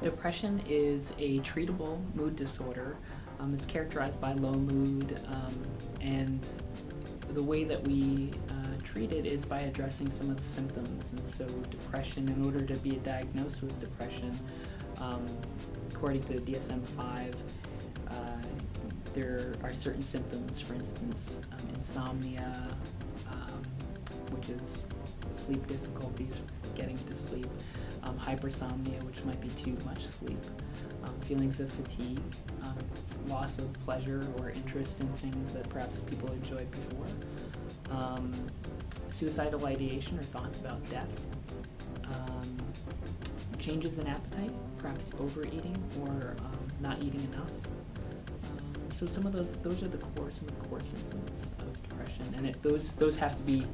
Depression is a treatable mood disorder. It's characterized by low mood, and the way that we treat it is by addressing some of the symptoms. And so depression, in order to be diagnosed with depression, according to the DSM-5, there are certain symptoms, for instance, insomnia, which is sleep difficulties, getting to sleep, hypersomnia, which might be too much sleep, feelings of fatigue, loss of pleasure or interest in things that perhaps people enjoyed before, suicidal ideation or thoughts about death, changes in appetite, perhaps overeating or not eating enough. So some of those are some of the core symptoms of depression, and those have to be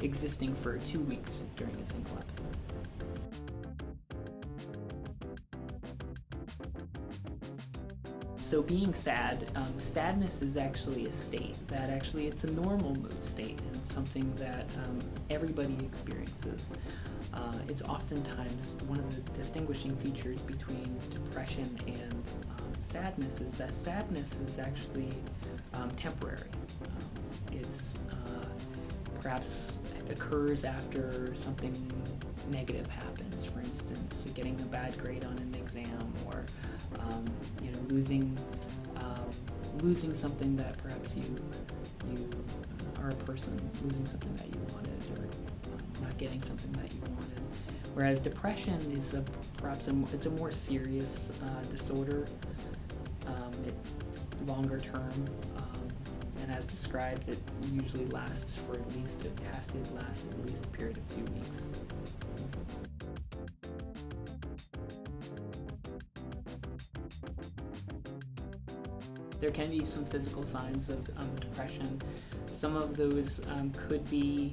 existing for 2 weeks during a single episode. So being sad, sadness is actually a state that it's a normal mood state and something that everybody experiences. It's oftentimes one of the distinguishing features between depression and sadness is that sadness is actually temporary. It's perhaps occurs after something negative happens, for instance, getting a bad grade on an exam, or losing something that perhaps you are a person, losing something that you wanted, or not getting something that you wanted. Whereas depression is it's a more serious disorder. It's longer term. And as described, it usually has to last at least a period of 2 weeks. There can be some physical signs of depression. Some of those could be,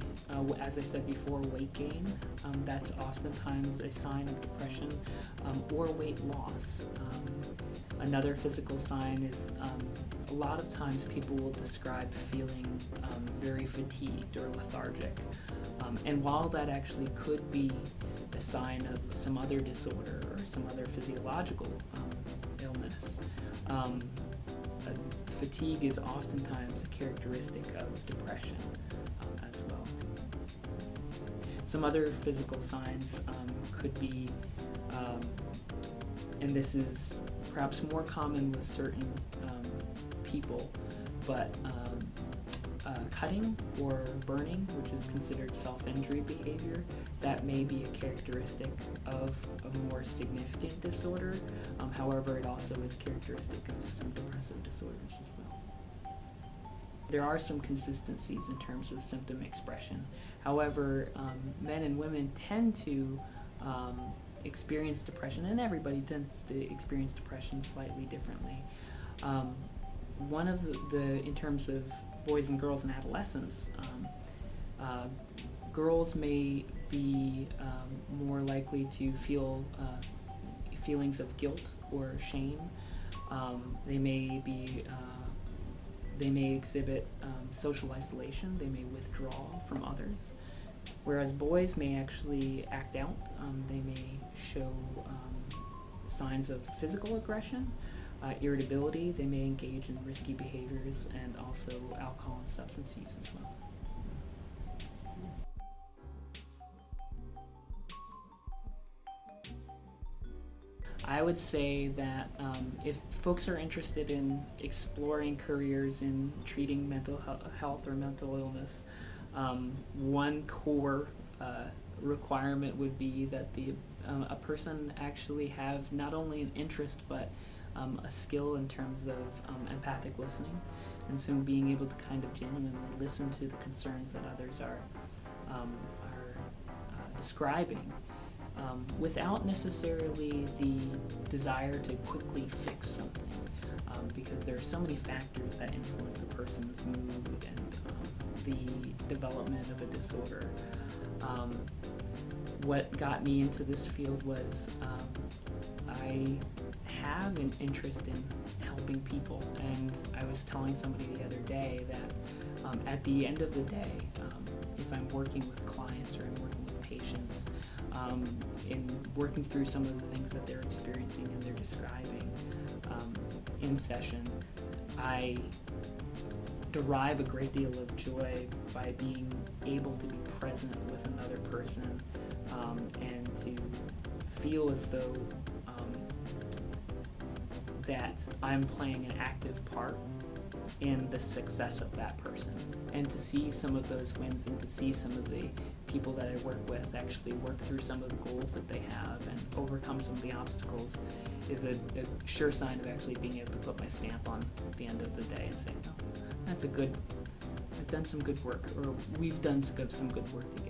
as I said before, weight gain. That's oftentimes a sign of depression, or weight loss. Another physical sign is a lot of times people will describe feeling very fatigued or lethargic. And while that actually could be a sign of some other disorder or some other physiological illness, fatigue is oftentimes a characteristic of depression as well. Some other physical signs could be, and this is perhaps more common with certain people, but cutting or burning, which is considered self-injury behavior, that may be a characteristic of a more significant disorder. However, it also is characteristic of some depressive disorders as well. There are some consistencies in terms of symptom expression. However, men and women tend to experience depression, and everybody tends to experience depression slightly differently. One of the in terms of boys and girls and adolescents, girls may be more likely to feel feelings of guilt or shame. They may exhibit social isolation. They may withdraw from others. Whereas boys may actually act out. They may show signs of physical aggression, irritability. They may engage in risky behaviors, and also alcohol and substance use as well. I would say that if folks are interested in exploring careers in treating mental health or mental illness, one core requirement would be that a person actually have not only an interest but a skill in terms of empathic listening, and so being able to kind of genuinely listen to the concerns that others are describing, without necessarily the desire to quickly fix something, because there are so many factors that influence a person's mood and the development of a disorder. What got me into this field was I have an interest in helping people, and I was telling somebody the other day that at the end of the day, if I'm working with clients or I'm working with patients, in working through some of the things that they're experiencing and they're describing in session. I derive a great deal of joy by being able to be present with another person, and to feel as though that I'm playing an active part in the success of that person, and to see some of those wins and to see some of the people that I work with actually work through some of the goals that they have and overcome some of the obstacles is a sure sign of actually being able to put my stamp on the end of the day and say, no, I've done some good work, or we've done some good work together.